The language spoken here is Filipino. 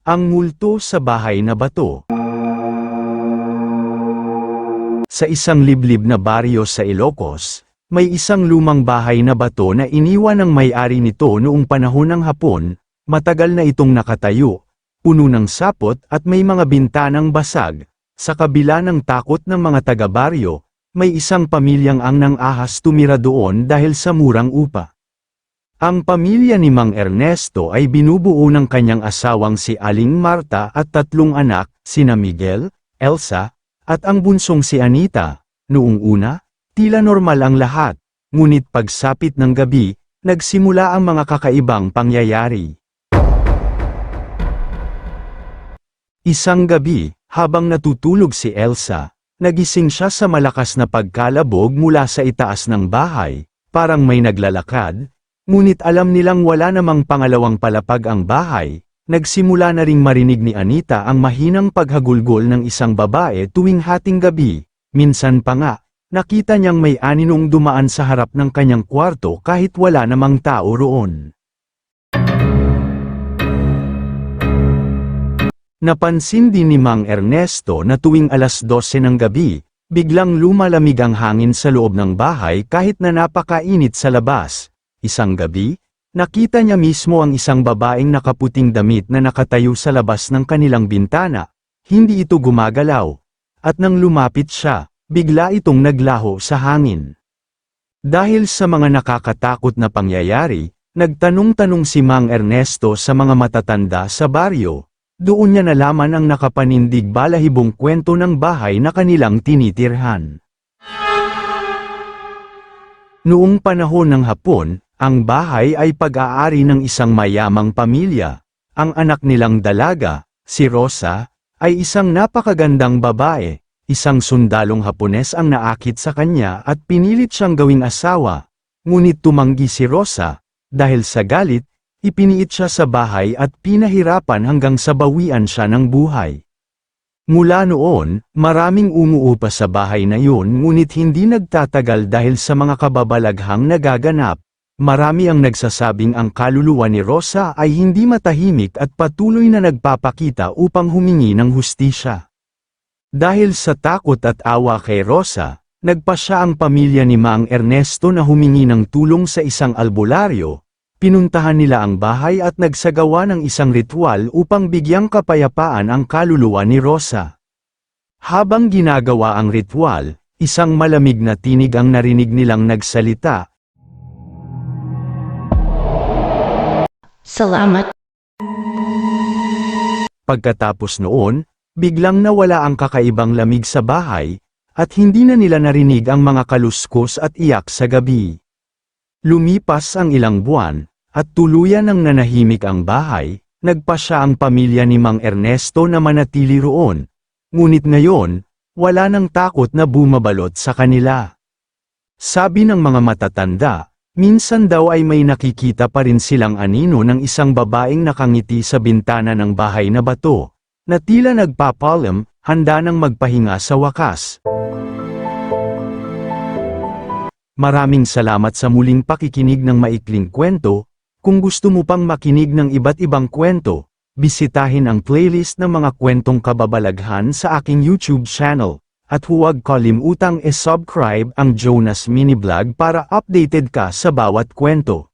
Ang multo sa bahay na bato. Sa isang liblib na baryo sa Ilocos, may isang lumang bahay na bato na iniwan ng may-ari nito noong panahon ng Hapon. Matagal na itong nakatayo, puno ng sapot at may mga bintanang basag. Sa kabila ng takot ng mga taga-baryo, may isang pamilyang ang nang-ahas tumira doon dahil sa murang upa. Ang pamilya ni Mang Ernesto ay binubuo ng kanyang asawang si Aling Marta at 3 anak, sina Miguel, Elsa, at ang bunsong si Anita. Noong una, tila normal ang lahat, ngunit pagsapit ng gabi, nagsimula ang mga kakaibang pangyayari. Isang gabi, habang natutulog si Elsa, nagising siya sa malakas na pagkalabog mula sa itaas ng bahay, parang may naglalakad. Ngunit alam nilang wala namang pangalawang palapag ang bahay. Nagsimula na ring marinig ni Anita ang mahinang paghagulgol ng isang babae tuwing hating gabi. Minsan pa nga, nakita niyang may aninong dumaan sa harap ng kanyang kwarto kahit wala namang tao roon. Napansin din ni Mang Ernesto na tuwing alas 12 ng gabi, biglang lumalamig ang hangin sa loob ng bahay kahit na napakainit sa labas. Isang gabi, nakita niya mismo ang isang babaeng nakaputing damit na nakatayo sa labas ng kanilang bintana. Hindi ito gumagalaw. At nang lumapit siya, bigla itong naglaho sa hangin. Dahil sa mga nakakatakot na pangyayari, nagtanong-tanong si Mang Ernesto sa mga matatanda sa baryo. Doon niya nalaman ang nakapanindig balahibong kwento ng bahay na kanilang tinitirhan. Noong panahon ng Hapon, ang bahay ay pag-aari ng isang mayamang pamilya. Ang anak nilang dalaga, si Rosa, ay isang napakagandang babae. Isang sundalong Hapones ang naakit sa kanya at pinilit siyang gawing asawa. Ngunit tumanggi si Rosa. Dahil sa galit, ipiniit siya sa bahay at pinahirapan hanggang sa bawian siya ng buhay. Mula noon, maraming umuupa sa bahay na yun ngunit hindi nagtatagal dahil sa mga kababalaghang nagaganap. Marami ang nagsasabing ang kaluluwa ni Rosa ay hindi matahimik at patuloy na nagpapakita upang humingi ng hustisya. Dahil sa takot at awa kay Rosa, nagpasya ang pamilya ni Mang Ernesto na humingi ng tulong sa isang albularyo. Pinuntahan nila ang bahay at nagsagawa ng isang ritual upang bigyang kapayapaan ang kaluluwa ni Rosa. Habang ginagawa ang ritual, isang malamig na tinig ang narinig nilang nagsalita. Salamat. Pagkatapos noon, biglang nawala ang kakaibang lamig sa bahay, at hindi na nila narinig ang mga kaluskos at iyak sa gabi. Lumipas ang ilang buwan, at tuluyan ng nanahimik ang bahay. Nagpasya ang pamilya ni Mang Ernesto na manatili roon. Ngunit ngayon, wala nang takot na bumabalot sa kanila. Sabi ng mga matatanda, minsan daw ay may nakikita pa rin silang anino ng isang babaeng nakangiti sa bintana ng bahay na bato, na tila nagpapalam, handa nang magpahinga sa wakas. Maraming salamat sa muling pakikinig ng maikling kwento. Kung gusto mo pang makinig ng iba't ibang kwento, bisitahin ang playlist ng mga kwentong kababalaghan sa aking YouTube channel. At huwag kalimutang i-subscribe ang Jonas Mini Vlog para updated ka sa bawat kwento.